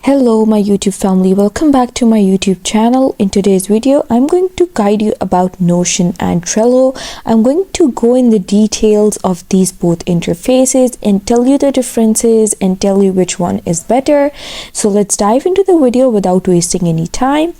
Hello my YouTube family, welcome back to my YouTube channel. In today's video, I'm going to guide you about Notion and Trello. I'm going to go in the details of these both interfaces and tell you the differences and tell you which one is better. So let's dive into the video without wasting any time.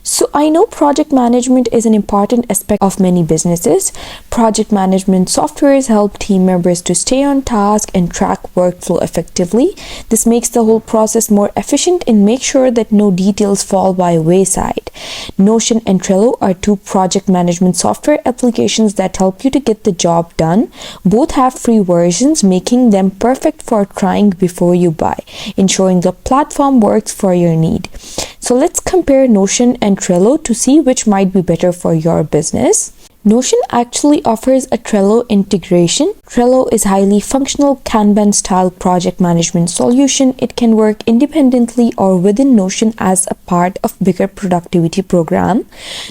So I know project management is an important aspect of many businesses. Project management softwares help team members to stay on task and track workflow effectively. This makes the whole process more efficient and make sure that no details fall by wayside. Notion and Trello are two project management software applications that help you to get the job done. Both have free versions, making them perfect for trying before you buy, ensuring the platform works for your need. So let's compare Notion and Trello to see which might be better for your business. Notion actually offers a Trello integration. Trello is a highly functional Kanban style project management solution. It can work independently or within Notion as a part of bigger productivity program.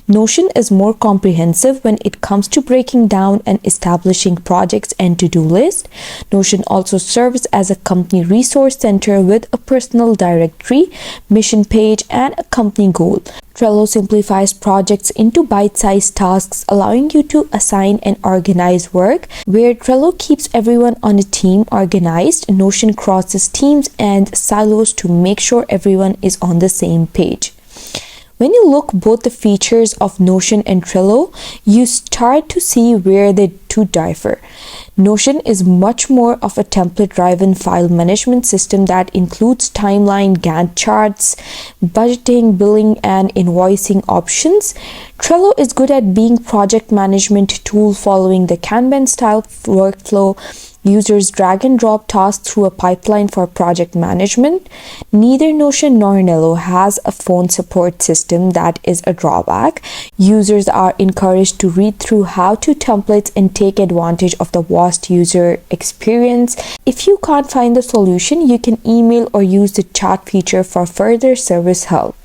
Notion is more comprehensive when it comes to breaking down and establishing projects and to-do list. Notion also serves as a company resource center with a personal directory, mission page, and a company goal. Trello simplifies projects into bite-sized tasks, allowing you to assign and organize work. Where Trello keeps everyone on a team organized, Notion crosses teams and silos to make sure everyone is on the same page. When you look both the features of Notion and Trello, you start to see where the two differ. Notion is much more of a template-driven file management system that includes timeline, Gantt charts, budgeting, billing, and invoicing options. Trello is good at being project management tool following the Kanban style workflow. Users drag and drop tasks through a pipeline for project management. Neither Notion nor Trello has a phone support system that is a drawback. Users are encouraged to read through how-to templates and take advantage of the vast user experience. If you can't find the solution, you can email or use the chat feature for further service help.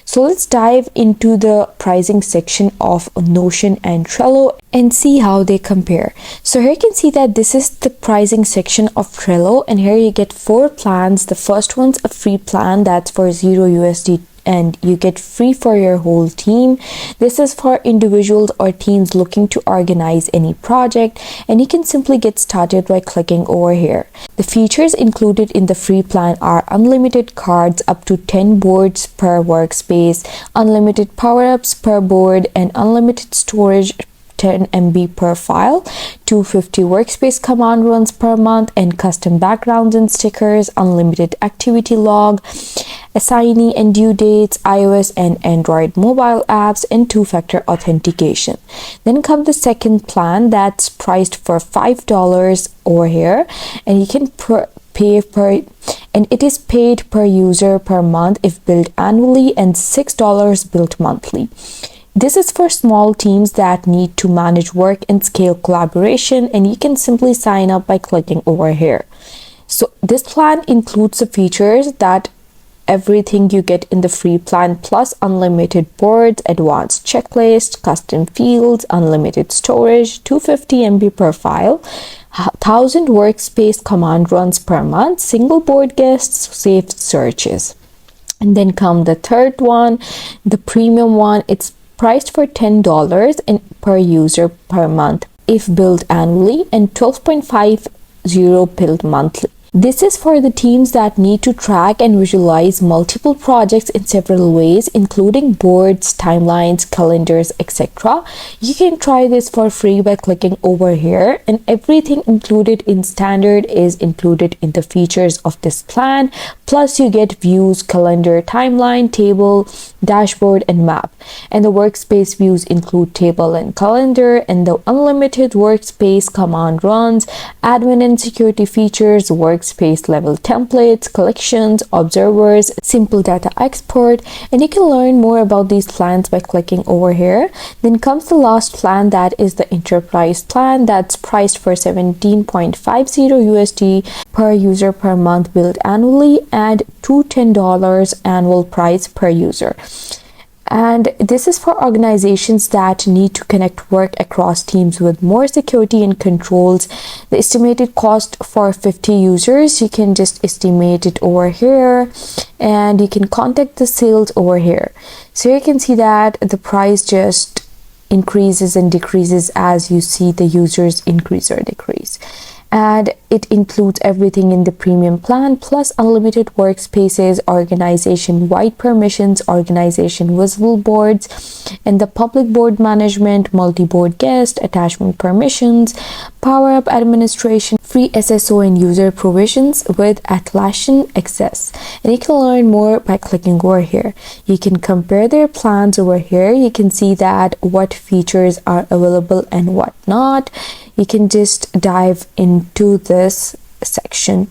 So let's dive into the pricing section of Notion and Trello and see how they compare. So here you can see that this is the pricing section of Trello, and here you get 4 plans. The first one's a free plan that's for $0 and you get free for your whole team. This is for individuals or teams looking to organize any project, and you can simply get started by clicking over here. The features included in the free plan are unlimited cards, up to 10 boards per workspace, unlimited power-ups per board, and unlimited storage 10 MB per file, 250 workspace command runs per month, and custom backgrounds and stickers, unlimited activity log, assignee and due dates, iOS and Android mobile apps, and 2-factor authentication. Then comes the second plan that's priced for $5 over here, and you can it is paid per user per month if billed annually, and $6 billed monthly. This is for small teams that need to manage work and scale collaboration, and you can simply sign up by clicking over here. So this plan includes the features that everything you get in the free plan, plus unlimited boards, advanced checklist, custom fields, unlimited storage, 250 MB per file, 1000 workspace command runs per month, single board guests, saved searches. And then come the third one, the premium one. It's priced for $10 per user per month if billed annually, and $12.50 billed monthly. This is for the teams that need to track and visualize multiple projects in several ways, including boards, timelines, calendars, etc. You can try this for free by clicking over here, and everything included in standard is included in the features of this plan. Plus you get views, calendar, timeline, table, dashboard, and map. And the workspace views include table and calendar, and the unlimited workspace command runs, admin and security features, workspace level templates, collections, observers, simple data export, and you can learn more about these plans by clicking over here. Then comes the last plan, that is the enterprise plan, that's priced for $17.50 per user per month billed annually, and $210 annual price per user. And this is for organizations that need to connect work across teams with more security and controls. The estimated cost for 50 users, you can just estimate it over here, and you can contact the sales over here. So you can see that the price just increases and decreases as you see the users increase or decrease. And it includes everything in the premium plan, plus unlimited workspaces, organization-wide permissions, organization visible boards, and the public board management, multi-board guest, attachment permissions, power-up administration, free SSO and user provisions with Atlassian access. And you can learn more by clicking over here. You can compare their plans over here. You can see that what features are available and what not. You can just dive into this section.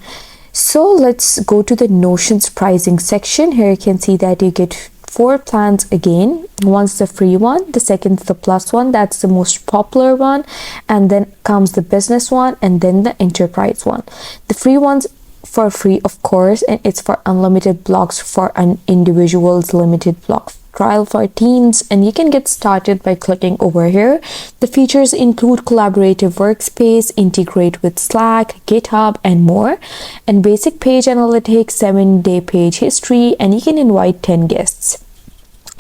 So let's go to the Notion's pricing section. Here you can see that you get 4 plans again. One's the free one, the second's the plus one, that's the most popular one, and then comes the business one, and then the enterprise one. The free one's for free, of course, and it's for unlimited blocks for an individual's limited block trial for teams, and you can get started by clicking over here. The features include collaborative workspace, integrate with Slack, GitHub, and more, and basic page analytics, 7-day page history, and you can invite 10 guests.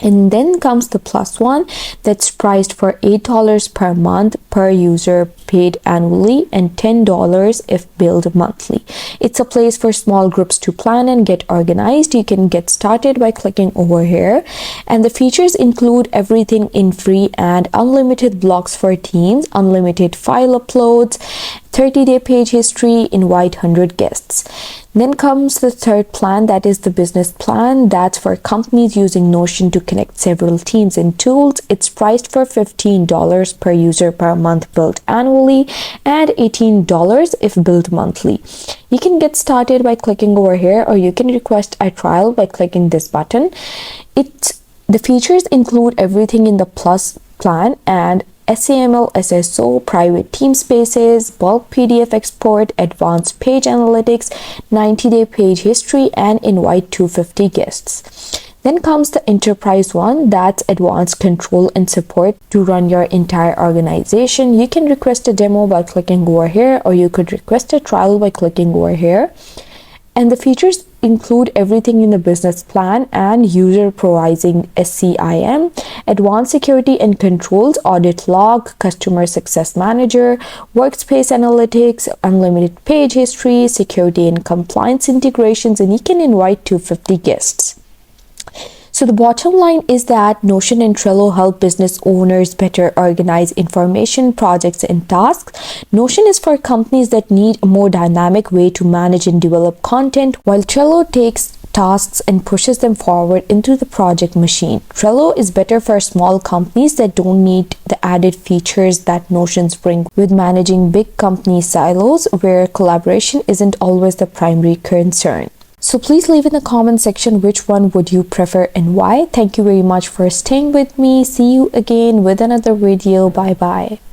And then comes the plus one, that's priced for $8 per month per user paid annually and $10 if billed monthly. It's a place for small groups to plan and get organized. You can get started by clicking over here. And the features include everything in free and unlimited blocks for teams, unlimited file uploads, 30-day page history, invite 100 guests. Then comes the third plan, that is the business plan. That's for companies using Notion to connect several teams and tools. It's priced for $15 per user per month billed annually and $18 if billed monthly. You can get started by clicking over here, or you can request a trial by clicking this button. The features include everything in the plus plan and SAML, SSO, private team spaces, bulk PDF export, advanced page analytics, 90-day page history, and invite 250 guests. Then comes the enterprise one, that's advanced control and support to run your entire organization. You can request a demo by clicking over here, or you could request a trial by clicking over here. And the features include everything in the business plan and user providing SCIM, advanced security and controls, audit log, customer success manager, workspace analytics, unlimited page history, security and compliance integrations, and you can invite 250 guests. So the bottom line is that Notion and Trello help business owners better organize information, projects, and tasks. Notion is for companies that need a more dynamic way to manage and develop content, while Trello takes tasks and pushes them forward into the project machine. Trello is better for small companies that don't need the added features that Notions bring with managing big company silos where collaboration isn't always the primary concern. So please leave in the comment section which one would you prefer and why. Thank you very much for staying with me. See you again with another video. Bye bye.